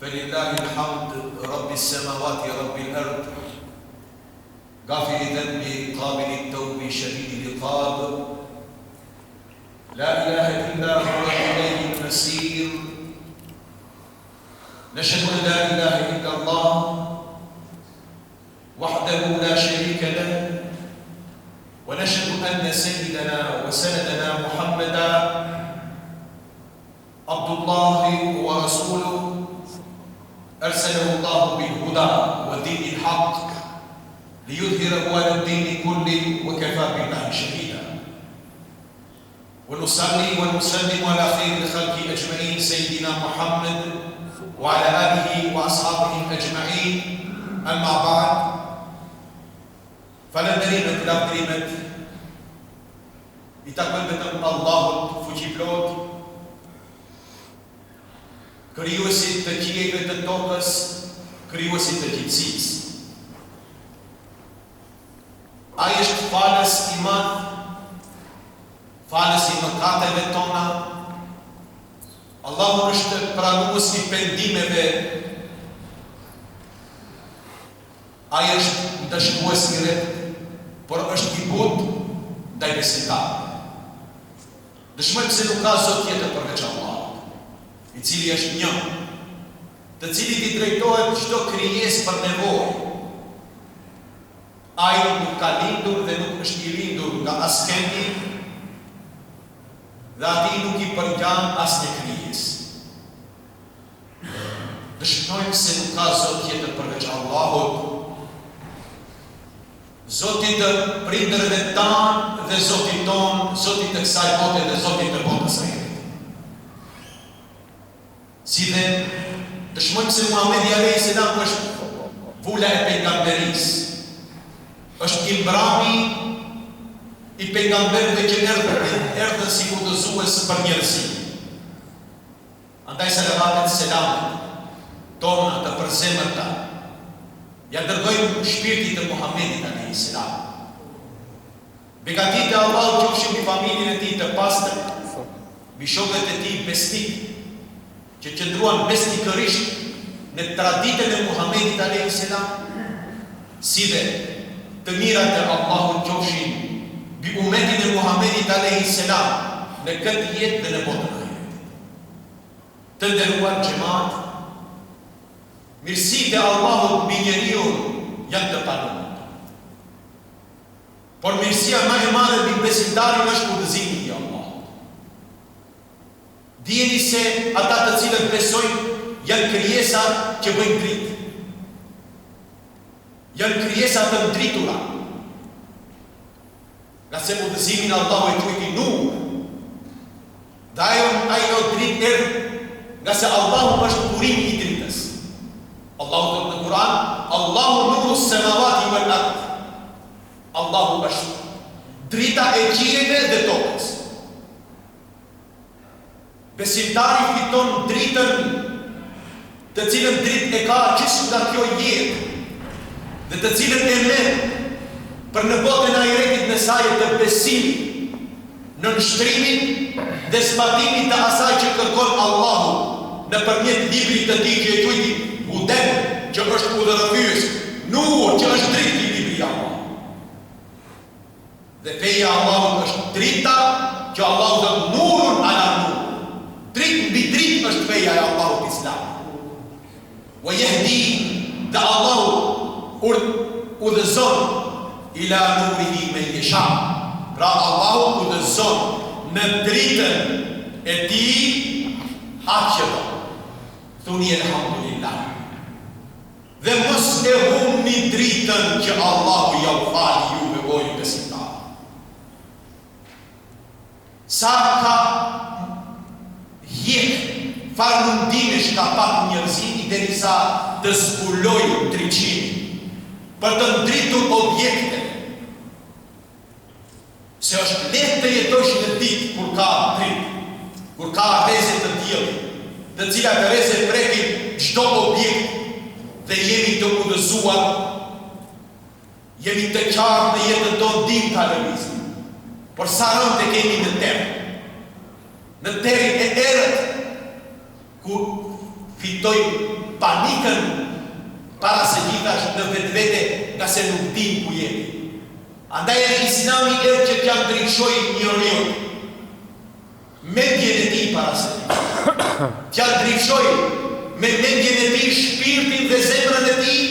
فلله الحمد رب السماوات رب الأرض غافر الذنب قابل التوب شديد العقاب لا إله إلا هو إليه المصير نشهد أن لا إله إلا الله وحده لا شريك له ونشهد أن سيدنا وسندنا محمدا عبد الله ورسوله أرسله الله بالهدى ودين الحق ليظهره على الدين كله وكفى بالله شهيدا ونصلي ونسلم على خير الخلق أجمعين سيدنا محمد وعلى آله وأصحابه أجمعين أما بعد فلندريمت لابدريمت لتقبل الله فجيبلوت krijuesit të qiejve të tokës, krijuesit të gjithësisë. Ai është falës i madh, falës i mëkateve tona. Allahu është pranues i pendimeve. Ai është dëshmues i rreth, por është i butë ndaj besimtarëve. Dëshmojmë se nuk ka zot tjetër përveç Allahut, i cili është një, të cilit i drejtohet çdo krijesë për nevojë. Ai nuk ka lindur dhe nuk është i lindur nga askendi, dhe ati nuk i përgjan asnjë krijesë. Dëshmojmë se nuk ka zot tjetër përveç Allahut, Zotit të prindërve tanë dhe Zotit tonë, Zotit të kësaj bote dhe Zotit të botës së tjetër. Si dhe dëshmojmë se Muhamedi alayhi salam është vula e pejgamberisë, është imbrami i pejgamberëve që erdhën si udhëzues për njerëzimin. Andaj salavatet selamet tona të përzemërta ja dërgojmë shpirtit të Muhamedit alayhi salam. Begatit e Allahut qofshin mbi familjen e tij të pastër, mbi shokët e tij besnik, që qëndruan besnikërisht në traditën e Muhamedit alayhi salam, si dhe të mirat e Allahut qofshin mbi umetin e Muhamedit alayhi salam në këtë jetë dhe në botën e ahiretit. Të nderuar xhamat, mirësitë e Allahut mbi njeriu janë të panuara. Por mirësia më e madhe mbi besimtarin është udhëzimi i Allahut. Dijeni se ata të cilët besojnë janë krijesa që bëjnë dritë. Janë krijesa të ndritura. Nga se udhëzimin Allahu e quajti nur. Dhe ajo dritë nga se Allahu është burimi i dritës. Allahu thot në Kur'an, Allahu nuru s-samawati wal ard. Allahu është drita e qiejve dhe tokës. Besimtari fiton dritën, të cilën dritë e ka gjithë nga kjo jetë, dhe të cilën e merr për në botën e ahiretit në saj të besimit, në nështrimin dhe zbatimit të asaj që kërkon Allahu nëpërmjet librit të tij që e quajti Huden, që është udhërrëfyes, Nur, që është dritë i librit i Allahut. Dhe feja e Allahut është drita që Allahu thot nurun ala nur. Dritë mbi dritë është feja e Allahut Islam. Wa yahdi, dhe Allahu udhëzon ila nurihi men yasha. Pra Allahu udhëzon në dritën e tij atë që do. Thuni elhamdulillah. Dhe mos e humni dritën që Allahu ja u fali juve o ju besimtarë. Sa ka hjek farmundimesh ka pak njerëzimi derisa të zbulojnë ndriçimin për të ndritur objekte. Se është lehtë të jetosh në ditë kur ka dritë, kur ka rreze të diellit, të cilat rreze prekin çdo objekt, dhe jemi të udhëzuar, jemi të qartë në jetën tonë dim ta lëvizim. Por sa rënd e kemi në terë. Në terën e erët, ku fitojmë panikën para se gjithashtë në vetvete nga se nuk dim ku jemi. Andaj e Islami që t'ja ndryshoj njeriu mendjen e tij para se tij. T'ja ndryshoj me mendjen e tij shpirtin dhe zemrën e tij,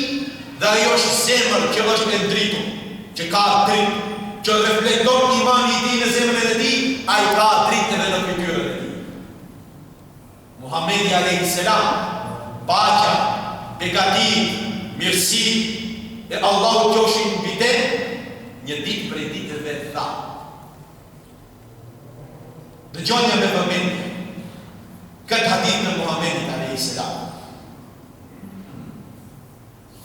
dhe ajo është zemër që është e ndritur, që ka dritë, që reflekton imani i tij në zemrën e tij, ai ka dritë edhe në fytyrën e tij. Muhamedi alayhis salam, paqja, begati, mirësi e Allahu qofshin mbi te, një ditë prej ditëve tha. Dëgjoni me vëmendje këtë hadith në Muhamedit alayhis salam.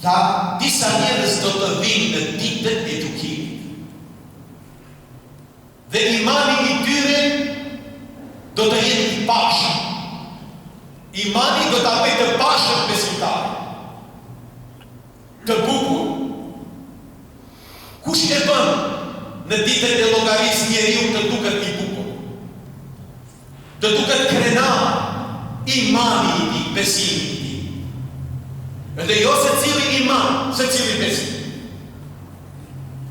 Tha, disa njerëz do të vinë në ditën e gjykimit. Dhe imani i tyre do të jetë i pashëm. Imani do të bëjë të pashëm besimtarë. Të bukur. Kush e bën në ditën e llogarisë njeriu të duket i bukur? Të duket krenar imani i tij, besimi i tij. Edhe jo se cili iman, se cili besim.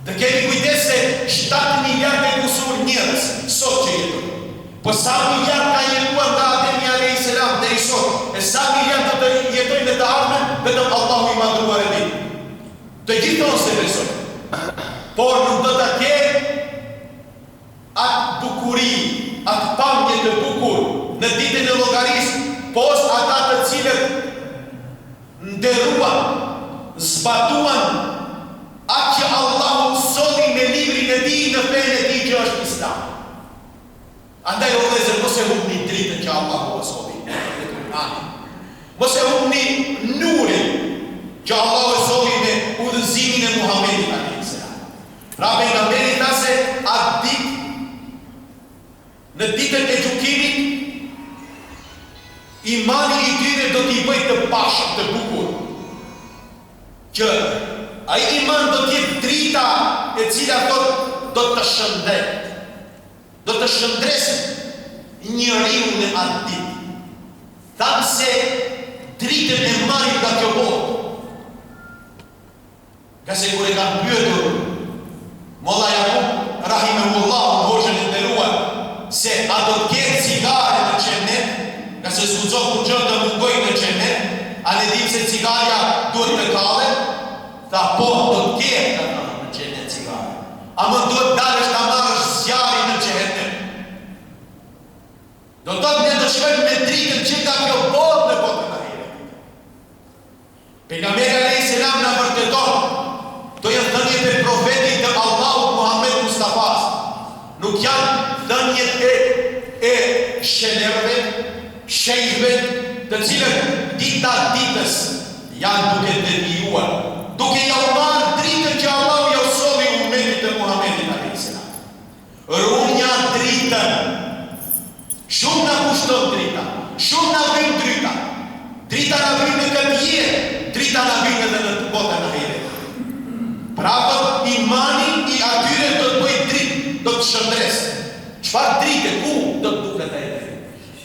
Të kemi kujdes se 7 miliardë e kusur njerëz sot që jetojnë. Po sa miliardë ka jetuar nga Ademi alayhis salam deri sot, e sa miliardë do të jetojnë në të ardhmen, vetëm Allahu i madhruar e din. Të gjithë se besojnë. Por nuk do të ketë atë bukuri, atë pamje të bukur në ditën e llogarisë, pos ata të cilët nderuan, zbatuan atë që Allahu solli me librin e tij në fenë e tij që është Islam. Andaj o vëllezër, mos e humbni dritën që Allahu solli në Kur'anin. Mos e humbni nurin që Allahu solli me udhëzimin e Muhamedit alayhis salam. Pra pejgamberi tha se atë ditë, në ditën e gjykimit, imani i tyre do t'i bëjë të pashëm, të bukur. Që ai iman do t'jetë drita e cila do të shëndet. Do të shëndresë njeriu në atë ditë. Thamë se dritën e marrin nga kjo botë. Ka se kur e kanë pyetur Molla Jakub rahimahullah në hoxhën e nderuar se a do të ketë cigare në xhenet, nga se s'guxon kur gjë të mungoj në xhenet, a ne dim se cigaria duhet të kallet? Tha po, do të ketë në xhenet cigare. A më duhet dalësh ta marrësh zjarrin në xhenet. Do të thotë ne do shkojmë me dritën që nga kjo botë në botën e ahiretit. Pejgamberi alayhis salam na vërteton, do janë thënjet e profetit të Allahut Muhammed Mustafa. Nuk janë thënjet e shenerve, shejve, të cilët dita ditës janë duke devijuar, duke ja marrë dritën që Allahu ja solli ummetit të Muhammedit alayhis salam. Runja dritën. Shumë na kushton drita, shumë na vjen drita. Drita na vjen në këtë jetë, drita na vjen edhe në botën e ahiretit. Pra imani i atyre do të bëjë dritë, do të shëndresë. Çfarë drite, ku do të duket ajo?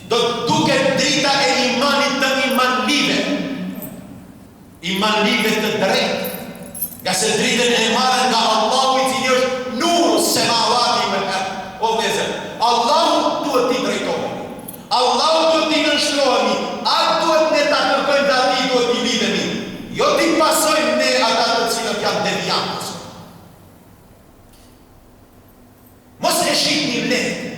Do të duket drita e imanit të imanlive. Imanlive të drejtë. Nga se dritën e marrën nga Allahu i cili është nuru semawati wal ardh. O vëllezër, Allahu duhet t'i drejtohemi. Allahu duhet t'i nënshtrohemi. Atë duhet ne ta kërkojmë dhe ati duhet t'i lidhemi. Jo t'i pasojmë ne ata të cilët janë devijantë. Mos e shihni lehtë.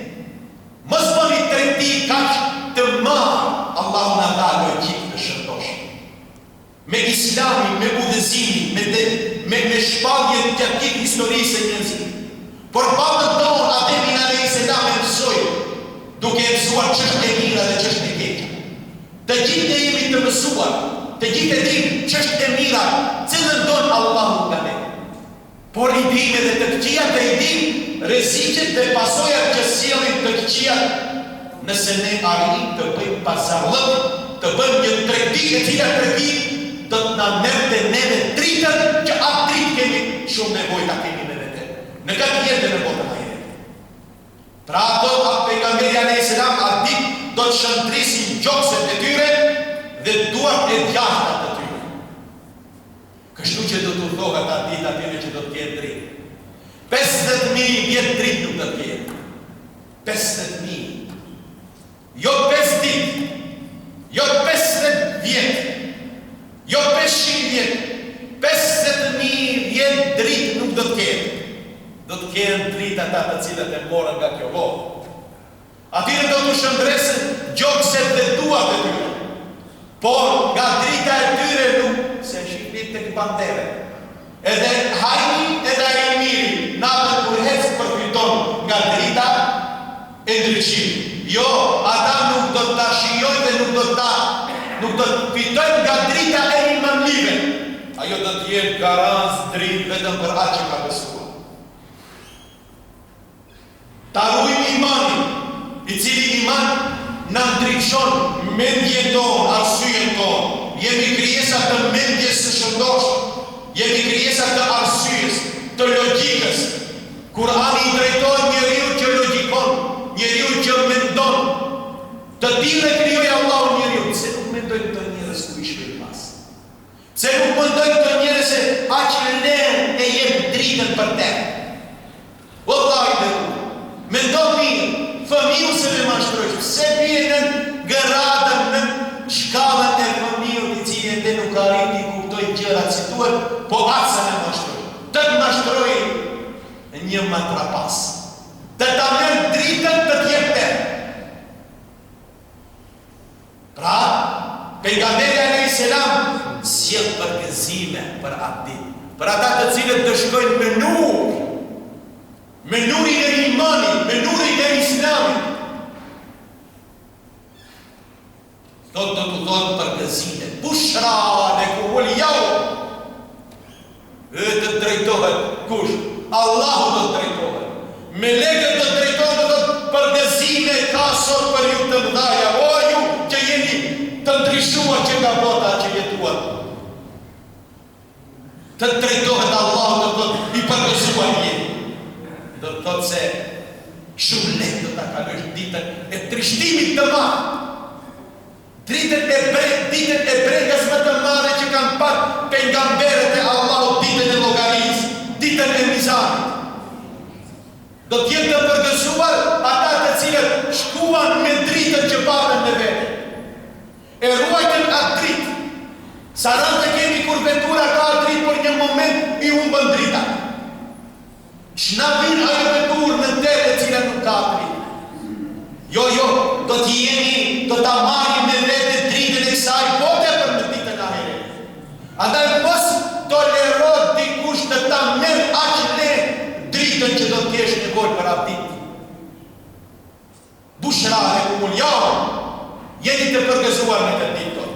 Mos bëni tregti kaq të madh. Allahu na dha logjikë të shëndosh. Me Islamin, me udhëzimin, me shpalljen gjatë historisë së njerëzimit. Por babën tonë Ademi alayhis salam e mësoi, duke e mësuar çështje e mira dhe çështje e keqe. Të gjithë ne jemi të mësuar, të gjithë e dimë çështje e mira, cilën don Allahu nga ne. Por i dimë edhe të këqijat dhe i dimë rreziqet dhe pasojat që sjellin të këqijat nëse ne arrijmë të bëjmë pazarllëk, të bëjmë një tregti e cila tregti do të na merrte neve dritën që atë dritë kemi shumë nevojë ta kemi. Në këtë jetë në botën e ahiretit. Pra ato pejgamberi alayhis salam atë ditë do të shëndrisin gjokset e tyre dhe duart e djashta të tyre. Kështu që do të thohet atë ditë atyre që do të ketë dritë. 50.000 vjetë dritë nuk do të ketë. 50.000. Jo 5 ditë, jo 50 vjetë, jo 500 vjetë. 50.000 vjetë dritë nuk do të ketë. Do të kenë dritë ata të cilët e morën nga kjo botë. Atyre do të shëndresën gjokset dhe duat e tyre. Por nga drita e tyre nuk se shqipit të këpandere. Edhe hajni edhe i miri natën kur hecë përfiton nga drita e ndryshim. Jo, ata nuk do të shijojnë dhe nuk do të fitojnë nga drita e imanlive. Ajo do të jenë garancë dritë vetëm për atë që ka besuar. Ta rujmë imanin, i cili iman në ndryshon mendjen tonë, arsyen tonë. Jemi krijesa të mendjes së shëndoshme, jemi krijesa të arsyes, të logjikës. Kurani i drejton njeriu që logjikon, njeriu që mendon. Të tillë krijoi Allahu njeriu, se nuk mendojnë të njerëz ku i shkojnë pas. Se nuk mendojnë të njerëz se aq lehtë e jep dritën për te. Wallahi mendon mirë. Fëmiu se me mashtrojshë, se bjenën gëradën në shkallën e fëmiu të cilë dhe nuk arrit i kuptoj gjërat si tuet, po atë se me mashtrojshë. Të të mashtrojë një matrapas. Të të mërë dritën të tjepte. Pra, pejgamberi alayhi salam sjell përgëzime për atë ditë, për ata të cilët të shkojnë me nuk. Me nurin e imanit, me nurin e islamit. Thot do të thonë përgëzime. Bushra dhe kuhul jau. E të drejtohet kush? Allahu do të drejtohet. Melekët do të drejtohet, do të përgëzime ka sot për ju të mdhaja. O ju që jeni të ndryshuar që nga bota që jetuar. Të drejtohet Allahu do të i përgëzuar jeni. Do të thotë se shumë lehtë do ta kalojsh ditën e trishtimit të madh. Ditën e bregës më të madhe që kanë pasur pejgamberët e Allahut, ditën e llogarisë, ditën e mizarit. Do të jetë të përgëzuar ata të cilët shkuan me dritën që patën në vete. E ruajtën atë dritë. Sa rëndë kemi kur vetura ka dritë, por një moment i humbën drita. Shna vinë ajo vetur në tere cila nuk ka dritë. Jo, do t'jemi, do t'a marrim me vete dritën e kësaj bote për në ditën ahiret. Andaj mos tolero dikush të ta merr aq lehtë dritën që do t'kesh nevojë për atë ditë. Bushra aleikum jau, jeni të përgëzuar në këtë ditë.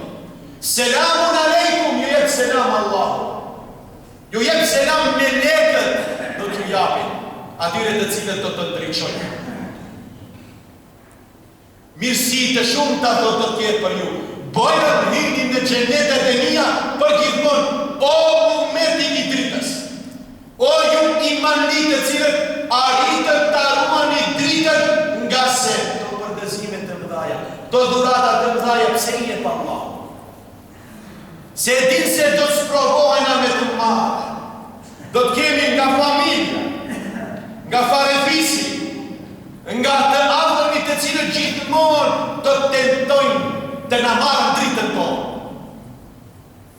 Selamun aleikum, ju jep selam Allahu. Ju jep selam me lekët. Do t'ju japin atyre të cilët do të ndryshojnë. Mirësi të shumta do të ketë për ju. Bojën hyrnin në xhenetet e mia për gjithmonë. O ummeti i dritës, o ju imanit të cilët arritën të ruani dritën nga se do përgëzime të mëdhaja, do dhurata të mëdhaja, pse i jep Allahu. Se din se do sprovohena me të madhe. Do të kemi nga familja, nga farefisi, nga të afërmit të cilët gjithmonë do të tentojnë të na marrën dritën tonë.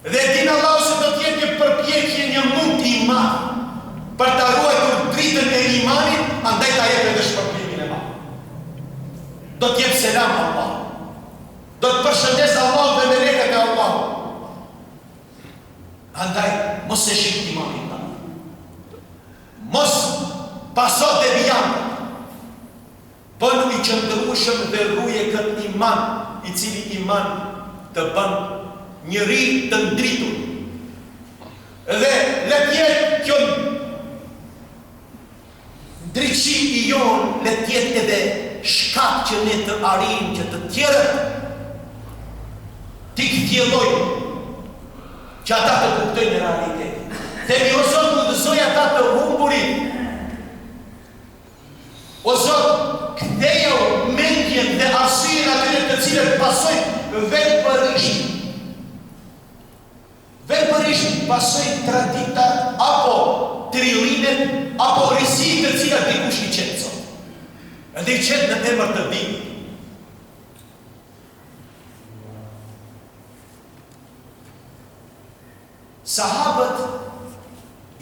Dhe din Allahu se do të jetë një përpjekje, një mund i madh për ta ruajtur dritën e imanit, andaj ta jep edhe shpërblimin e madh. Do të jep selam Allah. Do të përshëndes Allah dhe melekët e Allahut. Andaj mos e shik imanin. Mos pasot e vijanët, për i qëndrueshëm dhe rruje këtë iman, i cili iman të bën njëri të ndritur. Dhe letjet kjo ndryqi i jonë, letjet edhe shkak që ne të arim që të tjerët, t'i këtjelojnë, që ata të kuptojnë në realitetin. Dhe mi o Zot më dëzoj ata të humburin. O Zot, këthejo mendjen dhe arsyen atyre të cilët pasojnë vetë për ishtë. pasoj tradita apo trilimet apo risi të cilat dikush i qetë sot. Edhe i qetë në emër të dinit. Sahabët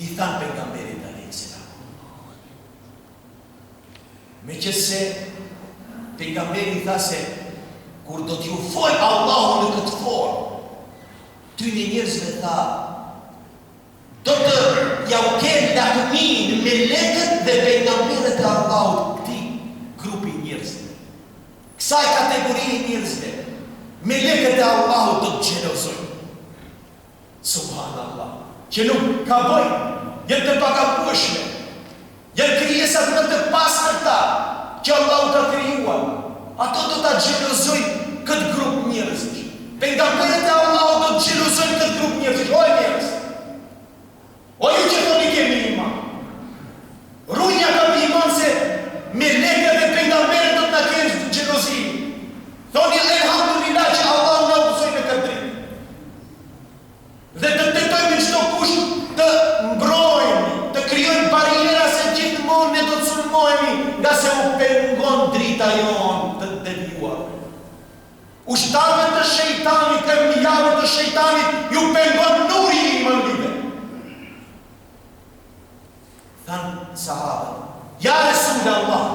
i thanë pejgamberit a.s. Me që se pejgamberi tha se kur do t'ju fol Allahu në këtë formë, ty një njerëzve tha, do të ja u kenë lakmin me lekët dhe pejgamberët e Allahut këti grupi njerëzve. Kësaj kategorii njerëzve, me lekët e Allahut do të gjelozojnë. Subhanallah, që nuk ka bëjnë, jenë të pagabueshme, jenë krijesat më të pastërta që Allahu ka krijuar. Ato do ta xhelozojnë këtë grup njerëzish. Pejgamberët e Allahut do të xhelozojnë këtë grup njerëzish. O njerëz, o ju që thoni kemi iman, rrugja ka iman se me lekët e pejgamberit do të na kenë xhelozi. Thoni elhamdulillah që Allahu na udhëzoi me këtë drejtë. Dhe të tentojmë çdo kush të mbrojmë, të krijojmë bariera se gjithmonë ne do të sulmohemi, nga se u pengon drita jonë të devijuar. Ushtarëve të shejtanit, kërmijave të shejtanit, ju pengon nuri i imanit. Thanë sahabët, ja Resulullah,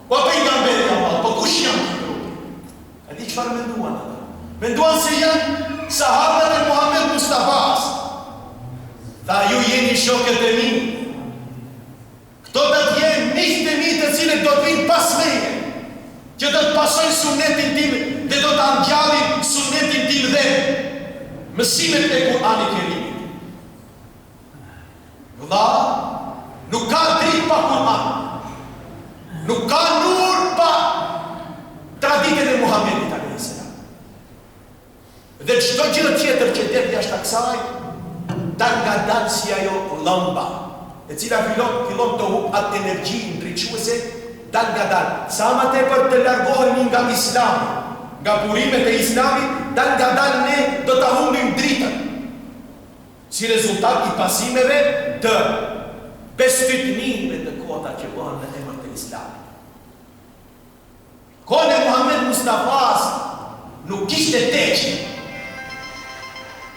po pejgamberi Allah, po kush janë këto grupi? A di çfarë menduan ata? Menduan se janë sahabët e Muhammed Mustafas. Tha, ju jeni shokët e mi. Këto do të jenë miqtë e mi të cilët do të vinë pas meje, që do të pasojnë sunetin tim dhe do të angjallin sunetin tim dhe mësimet e Kur'anit Kerimit. Vëlla, nuk ka dritë pa Kur'an. Nuk ka nur pa traditën e Muhammedit a.s. Dhe çdo gjë tjetër që del jashtë kësaj, dal nga dalë si ajo lëmba, e cila fillon të hup atë energji ndriçuese, dal nga dalë. Sa më tepër të largohemi nga Islami, nga burimet e Islamit, dal nga dalë ne do ta humbim dritën. Si rezultat i pasimeve të bestytnive të kota që bëhen në emër të Islamit. Kohën e Muhammed Mustafas nuk kishte teqe.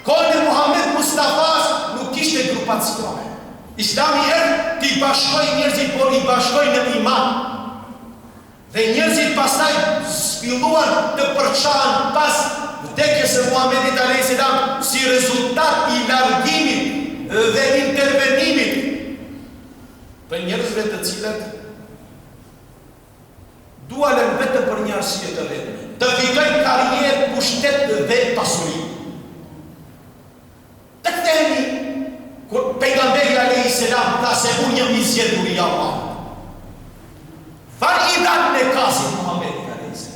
Kohën e Muhammed Mustafas nuk kishte grupacione. Islami erë t'i bashkoj njerëzit, por i bashkoj në iman. Dhe njerëzit pastaj filluan të përçahen pas vdekjes së Muhamedit a.s. si rezultat i largimit dhe intervenimit për njerëzve të cilët dualen vetëm për një arsye të vetme, të fitojnë karrierë, pushtet dhe pasuri. Të kthehemi kur pejgamberi a.s. tha se unë jam i zgjedhur i Allahut. Farë i dhanë në kasin Muhammedit a.s.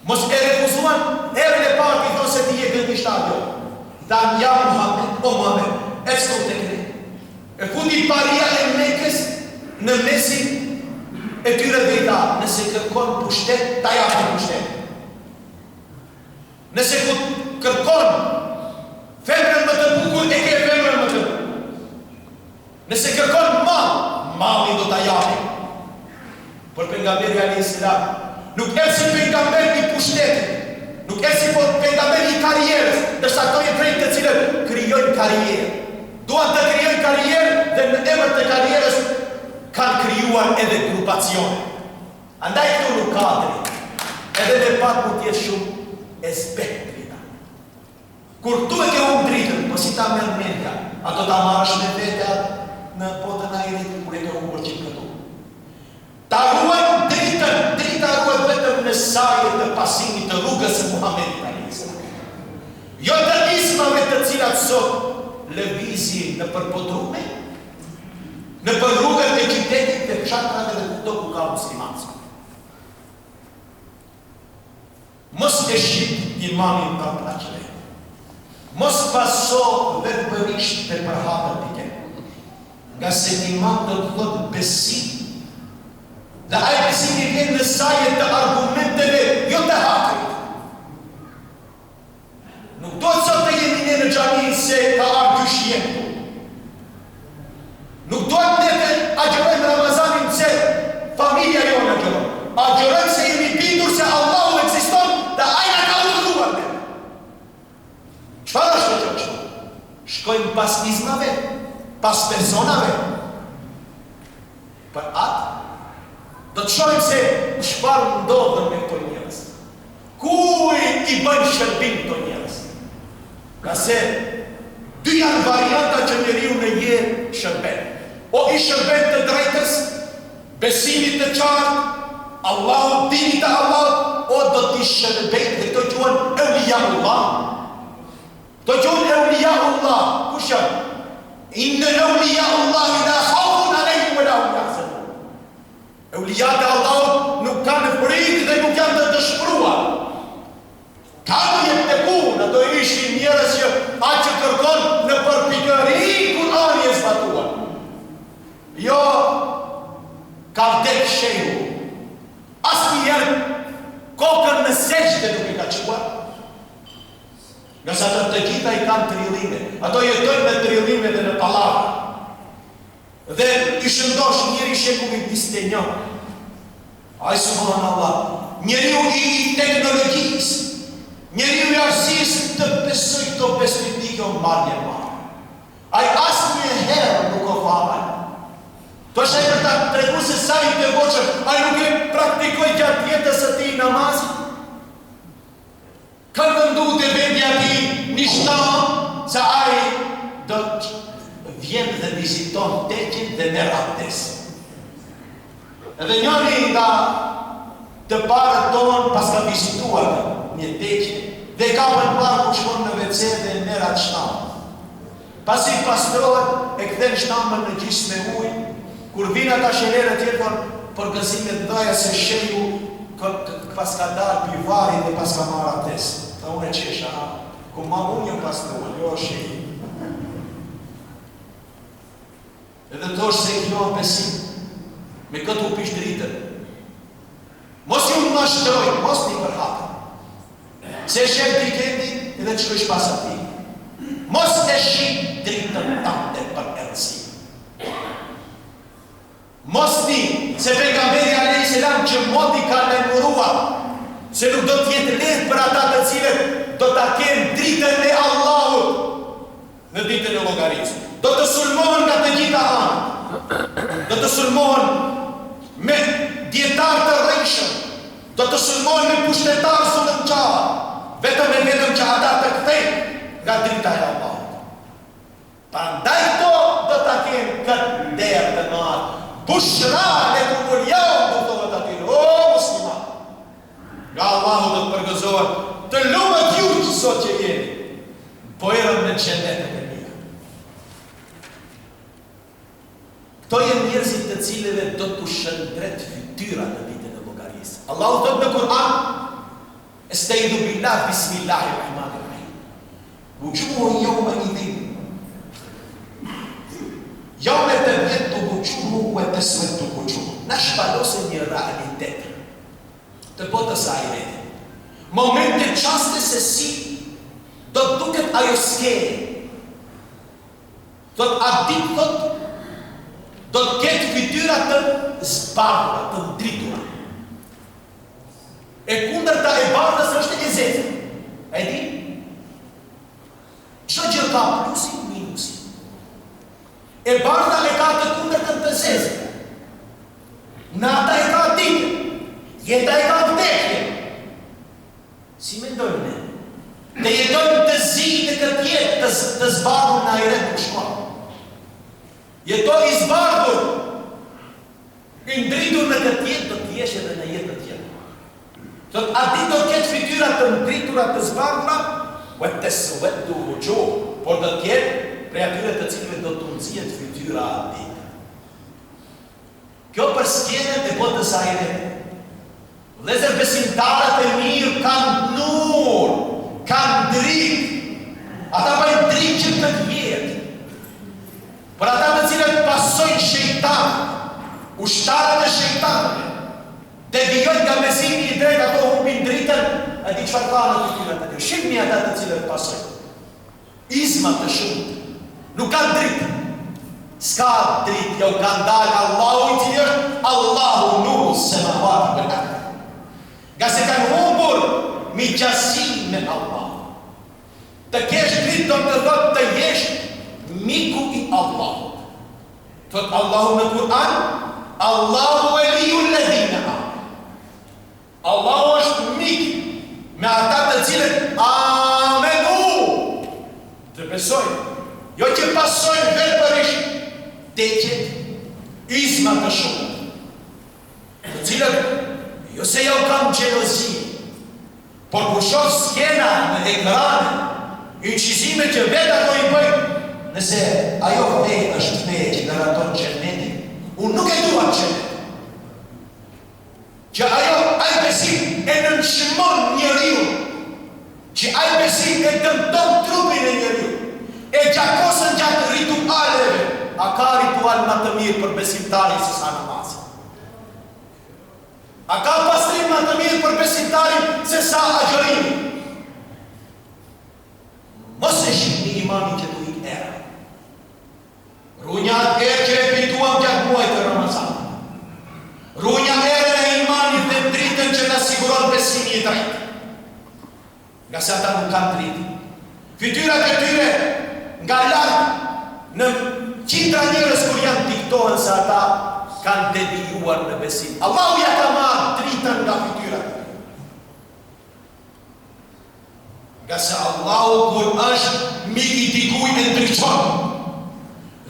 Mos e refuzuan, herën e parë i thonë se ti je gënjështar jo. Dhanë ja Muhammed, o Muhammed, e s'to të këne. E futi paria e Mekës në mesin e tyre dhe i tha, nëse kërkon pushtet, ta japë pushtet. Nëse kërkon femrën më të bukur, e ke femrën më të bukur. Nëse kërkon malli do ta japë. Por pejgamberi a.s. nuk e si pejgamberi i pushtetit, nuk e si pejgamberi i karrierës, ndërsa ato janë drejt të cilët krijojnë karrierë. Duan të krijojnë karrierë dhe në emër të karrierës kanë krijuar edhe grupacione. Andaj këtu nuk ka drejt. Edhe dhe pak mund t'jetë shumë e spektrita. Kur tu e ke unë dritën, po si ta merr mendja, ato ta marrësh me vete në botën e ajerit, kur e ke unë përqim këtu. Ta ruajnë dritën, drita ruajnë vetëm në saje të pasimit të rrugës së Muhamedit a.s. Jo të ismave të cilat sot lëvizin në përbodrume, në për rrugët e qytetit të fshatrave dhe kudo ku ka muslimanës. Mos e shqip imamin për plaqëve. Mos paso vetëmërisht të përhapër pike. Nga se imam të thotë besim. Dhe ajë besimi vjen në saje të argumenteve, jo të hapërit. Nuk do të sot të jemi ne në se ka ardhur gjyshjen këtu. Nuk duhet ne të agjërojmë Ramazanin se familja jonë agjëron. Agjërojmë se jemi bindur se Allahu ekziston dhe ai na ka urdhëruar ne. Çfarë është kjo çfarë? Shkojmë pas izmave, pas personave. Për atë do të shohim se çfarë ndodhen me këto njerëz. Kuj i bën shërbim këto njerëz? Ka se dy janë varianta që njeriu në jetë shërben. O i shërben të drejtës, besimit të qartë, Allahu, dinit të Allah, o do t'i shërben dhe të gjuhën Euliaullah. Të gjuhën Euliaullah, kush janë? Inna Euliaullah la khawfun alejhim wa la hum yahzanun. Euliat e Allahut nuk kanë frikë dhe nuk janë të dëshpëruar. Kanë jetë të punë, ato ishin njerëz që aq që kërkon në përpikëri Kur'ani e zbatuar. Jo, ka vdek shehu. Asnjëherë kokën në sejdë nuk i ka çuar. Nga sa të gjitha i kanë trillime. Ato jetojnë me trillime dhe në pallavra. Dhe i shëndosh njëri shekullit 21. Ai subhanallah, njeriu i teknologjisë, njeriu i arsyesë të besoj këto besëtike o marrje marrë. Ai asnjëherë nuk o fare. To është e për ta tregu se sa i të voqër, ai nuk e praktikoj gjatë jetës së tij namazin. Kanë vëndu të vendja ti një shtanë, se ai do të vjen dhe viziton teqin dhe merr abdes. Edhe njëri nga të parët tonë pas ka vizituar një teqin, dhe ka për parë ku shkon në WC dhe merr atë shtanë. Pasi pastrohet, e kthen shtamën në gjysmë me ujë, kur vinë ata shenere tjetër për gëzimet dhaja se sheju pas ka darë pivari dhe pas ka marrë abdes. Tha unë e qesha, ku ma unë një pastrohet, jo sheju. Edhe të është se kjo besim, me këtë u pish dritën. Mos ju më shtroj, mos një për hapë. Se shef dikendi edhe të shkojsh pas ati. Mos të shqip dritën tante për erësi. Mos një, se pejgamberi alayhi selam që moti ka lemëruar, se nuk do t'jetë lehtë për ata të cilët do t'a kenë dritën e Allahut në ditën e llogarisë. Do të sulmohen nga të gjitha anët. Do të sulmohen me dietar të rreshëm. Do të sulmohen me pushtetar zullëmçar. Vetëm që ata të kthejnë nga drita e Allahut. Prandaj këto do ta kenë këtë derë të madh. Bushra lekumul yawm, do thotë aty, o musliman. Nga Allahu do të përgëzohet të lumët ju që sot që jeni. Po erën në xhenetin e mia. Këto janë njerëzit të cilëve do t'u shëndret fytyra në ditën e llogarisë. Allahu thot në Kur'an: "Estaizu billah, bismillahirrahmanirrahim. Wujuhun yawma idhin yawma tabyaddu wujuhun wa taswaddu wujuh." Na shpalosen një realitet të botës së ahiretit. Momente çaste se si do të duket ajo skele. Thot aty thot do të ketë fytyra të zbardhura, të ndritura. E kundërta e bardhës është e zezë. E di? Çdo gjë ka plusin, minusin. E bardha e ka të kundërtën të zezë. Nata e ka ditën. Jeta e ka vdekjen. Si mendojmë ne? Të jetojmë të zi në këtë jetë të zbardhur në ahiret nuk shkon. Jeto i zbardhur, i ndritur në këtë jetë, do t'jesh edhe në jetë të tjetër. Thot, ati do t'jetë fytyra të ndritura të zbardhura, wa taswaddu wujuh, por do t'jetë prej atyre të cilëve do t'u nxihet fytyra ati. Kjo për skenën e botës së ahiretit. Vëllezër besimtarët e mirë kanë nur, kanë dritë. Ata bëjnë dritë që këtë jetë. Për ata të cilët pasojnë shejtanët, ushtarët e shejtanëve, devijojnë nga mesimi i drejtë, ato humbin dritën, e di çfarë ka në fytyrën e tyre. Shihni ata të cilët pasojnë. izma të shumë, nuk kanë dritë. S'ka dritë, jo kanë dalë Allahu i cili është Allahu nuru semawati wal ardh. Nga se kanë humbur miqësinë me Allah. Të kesh dritë do të thotë të jesh miku i Allahut. Thot Allahu në Kur'an, Allahu waliyul ladhina amanu. Allahu është mik me ata të cilët amenu, të besojnë, jo që pasojnë vetërisht teqet izma të shumë, të cilët jo se jo kam gjelozi, por ku shoh skena në ekranë, inqizime që vetë ato i bëjnë, nëse ajo feje është feje që garanton xhenetin, unë nuk e dua xhenetin. Që ai besim e nënshmon njeriu, që ai besim e dëmton trupin e njeriu, e gjakosën gjatë ritualeve. A ka ritual më të mirë për besimtarin se sa namazi? A ka pastrim më të mirë për besimtarin se sa agjërimi? Mos e shihni imamin që tu ik era. Runja atë erë që repituam gjatë muajt të Ramazan. Runja erë e imanit dhe dritën që në siguron besimi i drejtë. Nga se ata nuk kanë dritë. Fytyrat e tyre nga lartë në qindra njërës kur janë diktohen se ata kanë devijuar në besim. Allahu ja ka marrë dritën nga fytyrat. Nga se Allahu kur është mik i dikuj e ndryqon.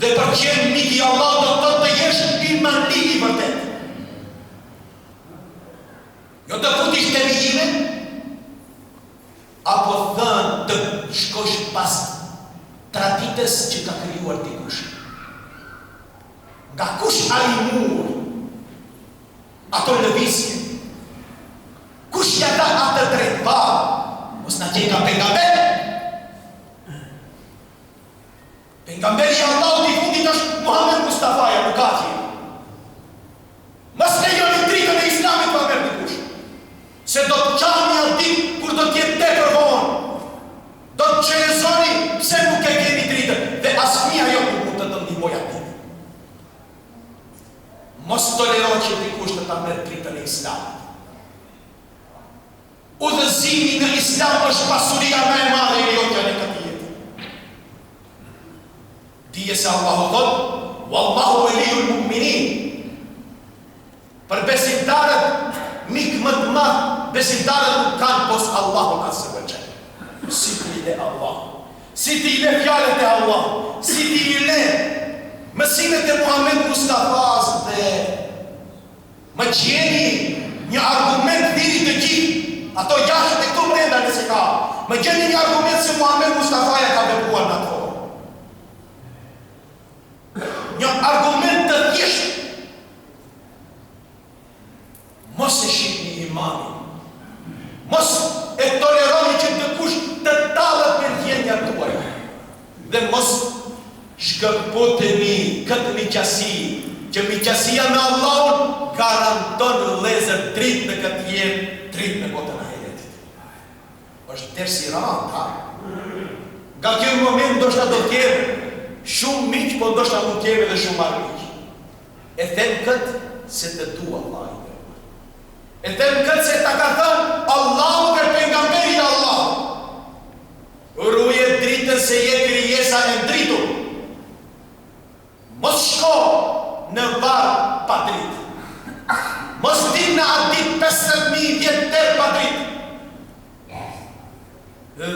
Dhe për qenë mik i Allah do të jesh imanit i vërtet. Jo të futish të vijime, apo thënë të shkosh pas traditës që ka krijuar dikush. Nga kush a i mur, ato lëvizje, kush ja da atë drejt pa, mos në qenë ka pejgamber. Pejgamberi i Allahut i fundit është Muhammed Mustafaja, nuk ka tjetër. Mos lejoni dritën e Islamit pa merr dikush. Se do të qani atë ditë kur do t'jetë tepër vonë. Do të qelezoni pse nuk e keni dritën dhe asnjëa jo nuk mund të të ndihmojë atë. Mos toleroj që dikush të ta merr dritën e Islamit. Udhëzimi në Islam është pasuria më e madhe e jotja në këtë jetë. Dije se Allahu thot, wallahu waliyul mu'minin. Për besimtarët, mik më të madh, besimtarët nuk kanë pos Allahun azza wa jalla. Si ti le Allah, si ti le fjalët e Allah, si ti le mësimet e Muhammed Mustafas dhe më gjeni një argument diri të gjithë. Ato jashtë e këtu brenda nëse ka. Më gjeni një argument se Muhammed Mustafaja ka vepruar në ato. Një argument të thjeshtë. Mos e shihni imanin. Mos e toleroni që dikush të tallet me ndjenjat tuaja. Dhe mos shkëputeni këtë miqësi, që miqësia me Allahun garanton vëllezër dritë në këtë jetë, dritë në botën e ahiretit. Është dersi i rëndë, nga ky moment ndoshta do të kemë shumë miq, po ndoshta nuk kemi edhe shumë armiq. E them këtë se të dua Allahin. E them këtë se ta ka thënë Allahu për pejgamberin e Allahut. Ruje dritën se je krijesa e dritur. Mos shko në varr pa dritë. Mos din në atë ditë 50.000 vjetë tërë pa dritë.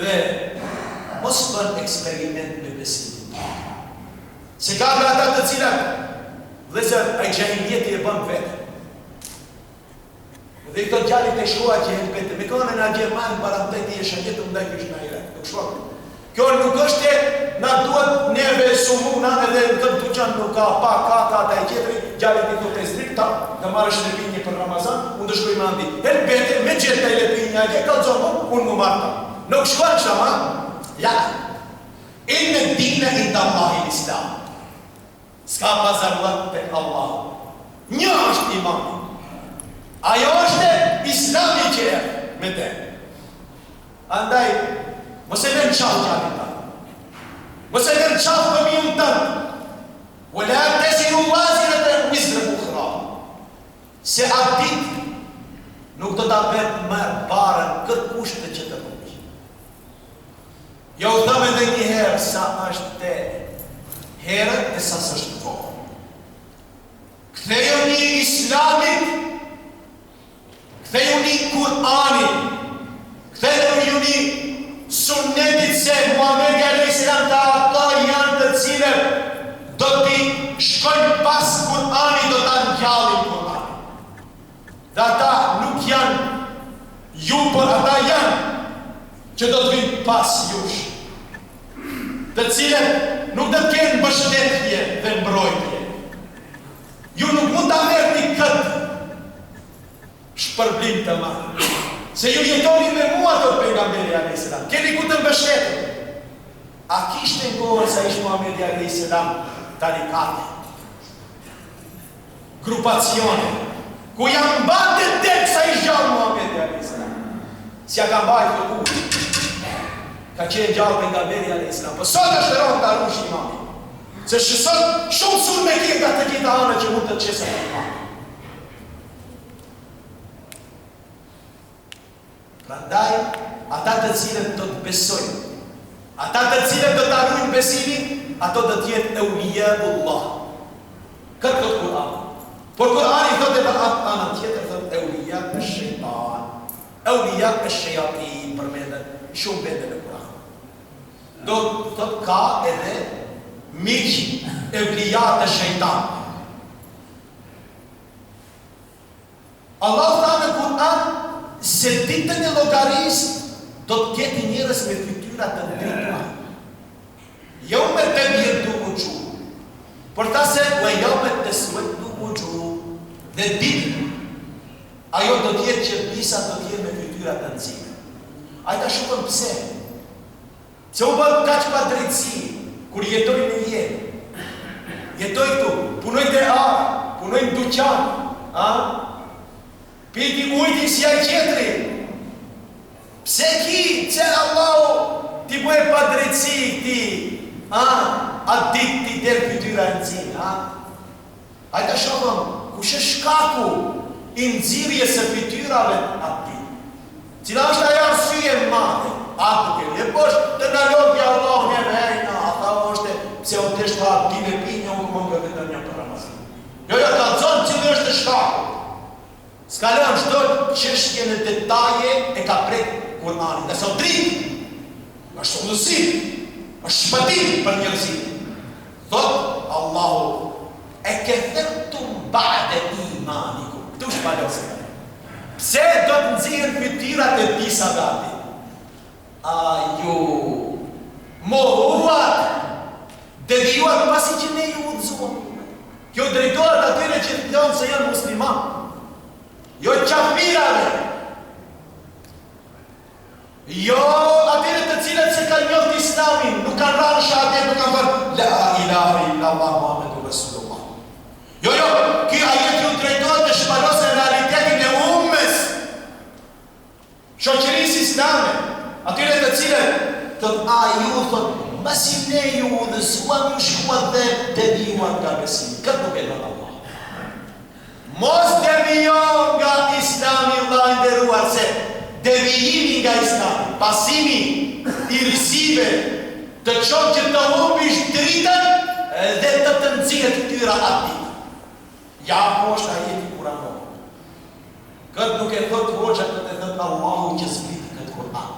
Dhe mos bën eksperiment me besimin. Se ka nga ata të cilat vëllezër ai xhahiljeti e bën vetë. Dhe këto gjallit e shkoa që jetë bete, me kone nga Gjermanë paranteti e shënjetë ndaj kështë nga Irak, nuk shkoa. Kjo nuk është e nga duhet neve sumuna edhe në këtë duqan nuk ka pa, ka ta e qetëri, gjallit i të strikta, nga marrë shlepinje për Ramazan, unë të shkoj me andi. El bete, me gjithë të lepinja, e ka të zonë, unë më marta. Nuk shkoa në shama, ja. Inë dina inda Allahi l'Islam. Ska pazarlat të Allah. Një është imani. Ajo është Islami që e me te. Andaj, mos e vend qalë gjallit ta. Mos e lën qafë fëmijën tënd. Wala taziru waziratan wizra ukhra. Se atë ditë nuk do ta bëhet më barën kërkush të që të bëj. Jo u them edhe një herë sa është te herët e sa s'është kohë. Kthejuni Islamit, kthejuni Kur'anit, kthejuni sunnetit se Muhamedi a.s. ta ata janë të cilët do t'i shkojnë pas Kur'anit, do ta ngjallin Kur'anit. Dhe ata nuk janë ju, por ata janë që do të vinë pas jush, të cilët nuk do të kenë mbështetje dhe mbrojtje. Ju nuk mund ta merrni këtë shpërblim të madh. Se ju jetoni me mua të pejgamberi a.s. Keni ku të mbështeteni. A kishte në kohën sa ish Muhamedi a.s. tarikate, grupacione, ku janë mbante tek sa ish gjallë Muhamedi a.s. Si ja ka mbajtur kur. Ka qenë gjallë pejgamberi a.s. Po sot është rronë ta rush imami. Se sot shumë sul me kjeta të gjitha anë që mund të qesën e imami. Prandaj, ata të cilët do të besojnë, ata të cilët do të arrujnë besimin, ato do të jetë eulijaullah. Këtë këtë Kur'an. Por Kur'ani thotë edhe anë tjetër, thotë eulija e shejtan. Eulija e shejatin, përmendet shumë vende në Kur'an. Do të thotë ka edhe miq evlija të shejtan. Allah tha në Kur'an se ditën e llogarisë do të ketë njerëz me fytyra të ndritura. Jo me të bjerdu wujuh, por ta se u jo me të suetu wujuh. Dhe ditë ajo do të jetë që disa do të jenë me fytyra të nxehta. Ai ta shikon pse? Se u bën kaq pa drejtësi kur jetoj në jetë. Jetoj këtu, punoj te punoj në dyqan, piti ujti si ai qetri. Pse ki, që Allahu ti bëhe pa drejtësi ti, atë ditë ti del fytyra e nxehtë, Ai ta shohëm, kush është shkaku i nxirjes së fytyrave atë ditë. Cila është ajo arsye e madhe? Atë e poshtë të na lodhë Allahu në vejna, ata është pse o të shtë atë dinë e pinja unë më nga këtë një për Ramazan. Jo, ta zonë cilë është shkaku. S'ka lënë çdo çështje në detaje e ka prek Kur'ani. Nëse o dritë, është udhësi, është shpëtim për njerëzit. Thot Allahu, e kethertum ba'de imanikum. Këtu shpalosë. Pse do të nxirren fytyrat e disa gati? Ju mohuat, devijuat pasi që ne ju udhëzuam. Kjo drejtohet atyre që të thonë se janë musliman. Jo qafirave. Jo atyre të cilët se kanë njohur Islamin, nuk kanë rënë shahadet, nuk kanë thënë la ilaha illallah Muhammedur Rasulullah. Jo, ky ajet ju drejtohet të shpalosë realitetin e ummes, shoqërisë islame, atyre të cilët thotë ju thotë mbasi ne ju udhëzuam ju shkuat dhe devijuan nga besimi. Këtë nuk e do Allah. Mos devijon nga Islami vëllai i nderuar, se devijimi nga Islami, pasimi i risive të qonë që të humbish dritën dhe të nxirret fytyra aty. Ja po është ajeti Kur'anor. Këtë nuk e thot hoxha, këtë e thot Allahu që zbriti këtë Kur'an.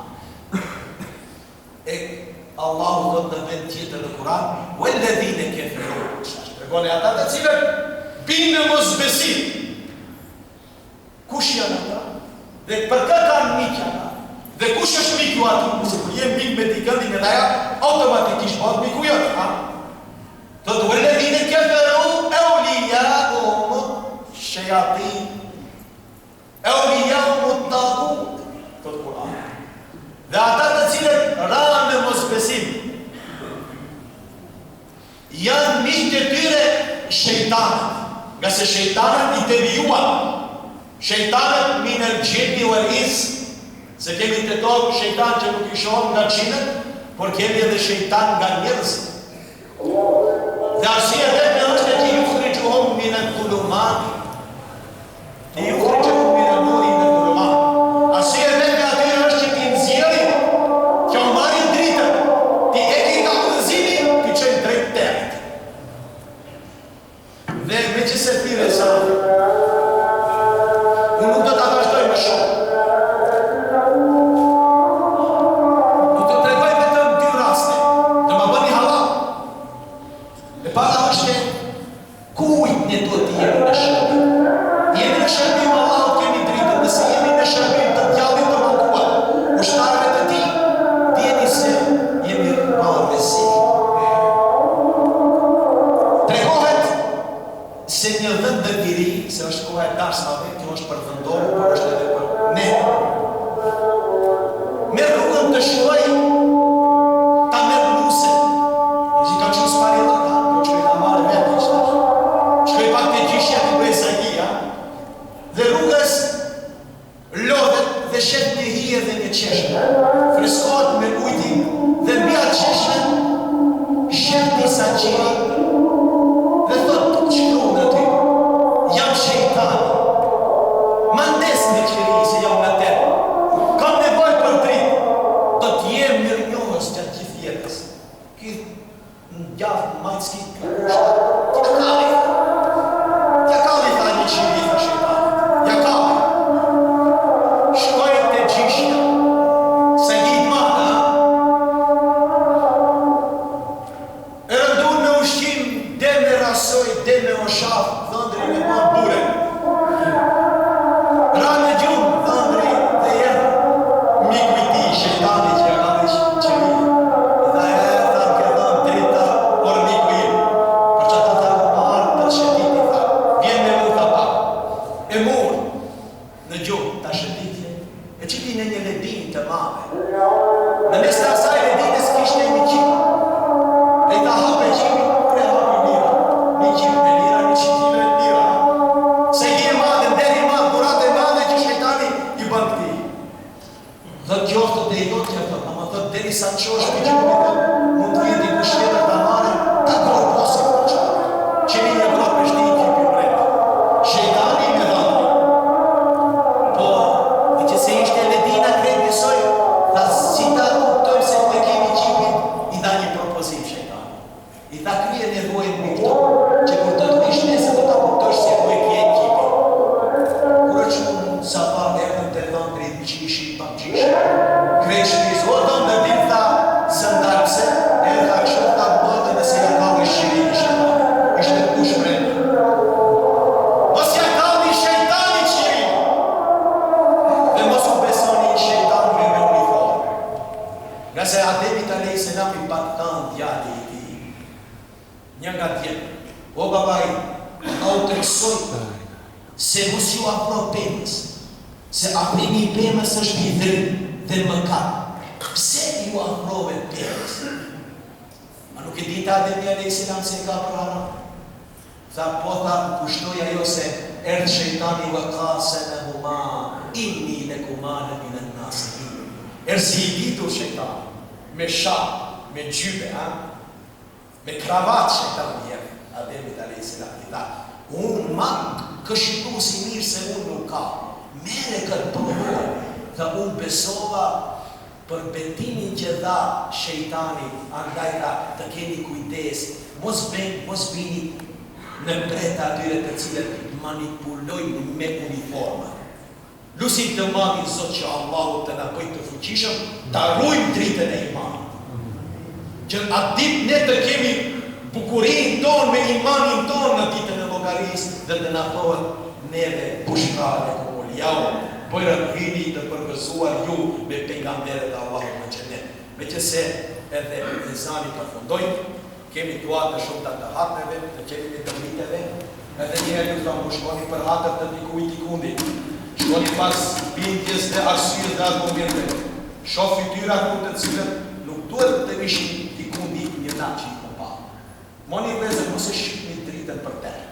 Allahu thot në vend tjetër në Kur'an, "Walladhina kafaru", tregon ata të cilët binë në mosbesim. Kush janë ata? Dhe për këtë kanë miq ata. Dhe kush është miku aty? Nëse kur jem mik me dikën me ajo, automatikisht bëhet miku jot, Thot "Walladhina kafaru awliya'uhum shayatin". Awliya'uhum taghut, thot Kur'an. Dhe ata të cilët ranë në mosbesim janë miq të tyre shejtanët, nga se shejtanët i devijuan. Shejtanët min al-jinni wal-ins, se kemi të tokë shejtan që nuk i shohim nga xhinët, por kemi edhe shejtan nga njerëzit. Dhe arsye vetme është që yukhrijuhum min adh-dhulumat liyukhrijuhum min an-nur ila adh-dhulumat. Arsye vetme atyre është që ti nxjerrin, që marrin dritën, ti eki nga udhëzimi, ti çojnë drejt territ. Dhe me që se thire sa, unë nuk do të vazhdoj më shumë. Do të tregoj vetëm 2 raste, të më bëni halal. E para është kujt ne do të jemi në shërbim. Jemi në shërbim Allahut, kemi dritën, nëse jemi në shërbim të djallit të mëkuar, ushtarëve të tij, djeni se jemi marrë me si. Tregohet se një vend dhe diri, se është koha e dasmave, kjo është për vendohu, por është edhe për ne. Me rrugën të shkoj ta merë luse. Që ka qënë spari laka, po shkoj ta marë vetë ishte. Shkoj pak të gjishja të bëjë sagia, dhe rrugës lodhet dhe shet një hije dhe një qeshme. Freskohet me ujti dhe mbi atë qeshme shet një saqiri dhe thot shkru në ty, jam shejtani, mandes në qiri se jam në terë, kam nevoj për dritë, do t'jem mirë njohës gjatë gjithë jetës. Këtë në gjavë majtë s'ki t'ja kalli tha një qiri, tha shejtani, ja kalli. Shkojnë të gjishja, se gjitë madhe, e rëndur me ushqim, dhe me rasoj, dhe me oshaf, dhëndri me ma bure. Ra me gjumë, dhëndri dhe jetë miku i ti, shejtani që ka dhe qëri. Dhe e tha ke dhënë drita, por miku im. Për që ta tha marë të shëtiti, tha, vjen me mu tha pak. E murë në gjumë të shëtitje, e qiti në një ledin të mame. Në mes të asaj ledinës kishte një qipë. E i tha hape qipi, kure hape lira. Një qipë me lira, një qipime me lira. Se i e madhe, nderi madhe, burate madhe që shejtani i bën këti. Dhe gjoftë dhe i do t'ja thot, ama thot, deri sa qosh për që mund të vjeti ku shtetër të amare, ta gorë posi për që. Që një grot për shti i kipi mrejtë. Shejtani me dhëndri. Po, e që se ishte ledina krejt njësoj, tha si ta kuptojmë se të kemi qipin, i dha një propozim shejtani. I tha krije nevojën me këto, që kur të të vish nesë do të kuptojsh se ku e kje qipi. Kur që unë sa pak e unë të dhëndri të qishi, pak qishi, krejt shpiz, o dhëmë dhe tim tha zëndarpse, e tha kështë tha bëdhe nëse ja kalli shqirini shejtani. Ishte kush mrejnë. Mos ja kalli shejtani shqirini. Dhe mos u besoni shejtani me uniforme. Nga se Ademit a.s. i paktan djali i ti. Një nga djetë. O babaj, a u të kësoj se mos ju afro pëmës. Se aprimi i pëmës është i dhe mëkat. Pse ju afrove pëmës? Ma nuk e dita Ademi a.s. se ka për haram. Tha po tha kushtoj ajo se erdhë shejtani vë kase në huma, inni në kumane minë në nasihin. Erzi i ditur shejtani, me shak, me gjybe, me kravat shejtani jemi, Ademit a.s. i tha, unë ma këshiku si mirë se unë nuk ka, mere këtë përvoj, dhe unë besova për betimin që dha shejtani, andaj tha të keni kujdes, mos bini në breta atyre të cilët manipulojnë me uniforma. Lusim të madhin Zot që Allahu të na bëjë të fuqishëm, ta ruajmë dritën e imanit. Që atë ditë ne të kemi bukurinë tonë me imanin tonë në ditën e llogarisë dhe të na thonë neve pushkare kumul jau, bërë vini të përgëzuar ju me pejgamberët e Allahut në xhenet. Meqense edhe ezani përfundoi, kemi duat të shumë të hatëve, të qenime të miteve, edhe njëherë ju thamë, shkoni për hatër të dikujt i kundit, shkoni pas bindjes dhe arsyes dhe argumenteve, shoh fytyrat të cilët nuk duhet të ishin i kundit një natë që i pa. Moni vëzër, mos e shqipni dritën për terë.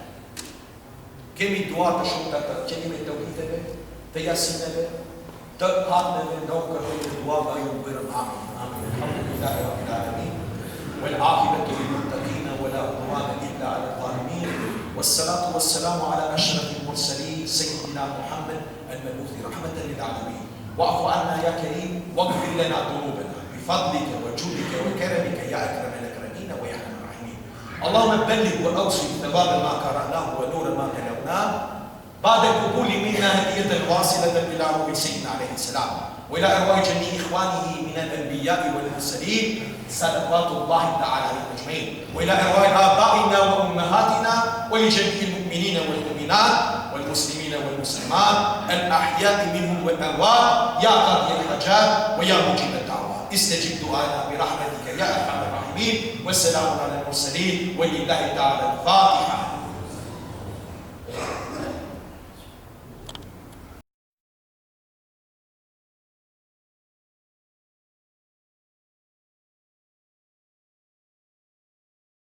Kemi duat të shumë të qenime të miteve, të jasineve, të hatëve, në kërëve duat dhe ju bërëm amin. Amin. والعاقبة للمتقين ولا عدوان عدوان إلا على الظالمين والصلاة والسلام على أشرف المرسلين سيدنا محمد المبعوث رحمة للعالمين واعف عنا يا كريم واغفر لنا ذنوبنا بفضلك وجودك وكرمك يا أكرم الأكرمين ويا أرحم الراحمين. اللهم بلغ وأوصل ثواب ما قرأناه ونور ما تلوناه بعد القبول منا هدية واصلة إلى روح سيدنا عليه السلام وإلى أرواح جميع إخوانه من الأنبياء والمرسلين صلوات الله تعالى عليهم أجمعين وإلى أرواح آبائنا وأمهاتنا ولجميع المؤمنين والمؤمنات والمسلمين والمسلمات الأحياء منهم والأموات يا قاضي الحاجات ويا مجيب الدعوات استجب دعانا برحمتك يا أرحم الراحمين والسلام على المرسلين ولله تعالى الفاتحة.